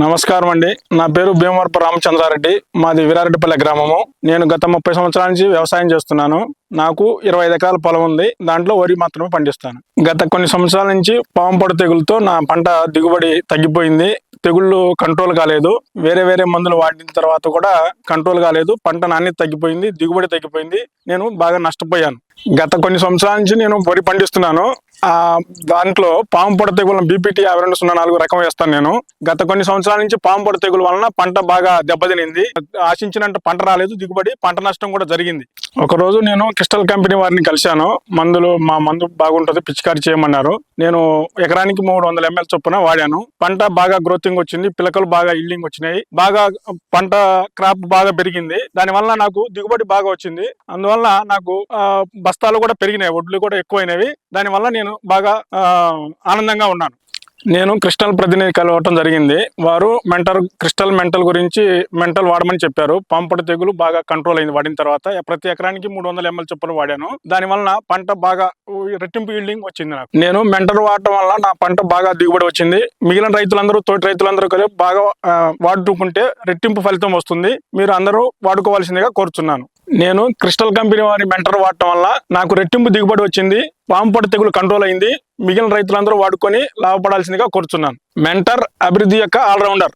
నమస్కారం అండి. నా పేరు భీమవరపు రామచంద్రారెడ్డి. మాది వీరారెడ్డిపల్లె గ్రామము. నేను గత 30 సంవత్సరాల నుంచి వ్యవసాయం చేస్తున్నాను. నాకు 25 ఎకరాల పొలం ఉంది. దాంట్లో వరి మాత్రమే పండిస్తాను. గత కొన్ని సంవత్సరాల నుంచి పాము పొడ తెగులతో నా పంట దిగుబడి తగ్గిపోయింది. తెగుళ్ళు కంట్రోల్ కాలేదు. వేరే మందులు వాడిన తర్వాత కూడా కంట్రోల్ కాలేదు. పంట నాణ్యత తగ్గిపోయింది, దిగుబడి తగ్గిపోయింది. నేను బాగా నష్టపోయాను. గత కొన్ని సంవత్సరాల నుంచి నేను వరి పండిస్తున్నాను. దాంట్లో పాము పొడ తెగులు BPT 5204 రకం వేస్తాను నేను. గత కొన్ని సంవత్సరాల నుంచి పాము పొడ తెగులు వలన పంట బాగా దెబ్బతినింది. ఆశించినంత పంట రాలేదు, దిగుబడి పంట నష్టం కూడా జరిగింది. ఒక రోజు నేను క్రిస్టల్ కంపెనీ వారిని కలిశాను. మా మందు బాగుంటుంది, పిచికారి చేయమన్నారు. నేను ఎకరానికి 300 ml చొప్పున వాడాను. పంట బాగా గ్రోతింగ్ వచ్చింది, పిలకలు బాగా ఇల్లింగ్ వచ్చినాయి, బాగా పంట క్రాప్ బాగా పెరిగింది. దానివల్ల నాకు దిగుబడి బాగా వచ్చింది. అందువల్ల నాకు బస్తాలు కూడా పెరిగినాయి, వడ్లు కూడా ఎక్కువైనవి. దానివల్ల నేను బాగా ఆనందంగా ఉన్నాను. నేను క్రిస్టల్ ప్రతినిధి కలవటం జరిగింది. వారు క్రిస్టల్ మెంటల్ గురించి వాడమని చెప్పారు. పాము పొడ తెగులు బాగా కంట్రోల్ అయింది వాడిన తర్వాత. ప్రతి ఎకరానికి 300 ml చొప్పున వాడాను. దాని వలన పంట బాగా రెట్టింపు ఈల్డింగ్ వచ్చింది నాకు. నేను మెంటల్ వాడటం వల్ల నా పంట బాగా దిగుబడి వచ్చింది. మిగిలిన రైతులందరూ, తోటి రైతులందరూ కలిపి బాగా వాడుకుంటే రెట్టింపు ఫలితం వస్తుంది. మీరు అందరూ వాడుకోవాల్సిందిగా కోరుతున్నాను. నేను క్రిస్టల్ కంపెనీ వారి మెంటర్ వాడటం వల్ల నాకు రెట్టింపు దిగుబడి వచ్చింది. పాము పొడ తెగులు కంట్రోల్ అయింది. మిగిలిన రైతులందరూ వాడుకొని లాభపడాల్సిందిగా కోరుతున్నాను. మెంటర్ అభివృద్ధి యొక్క ఆల్రౌండర్.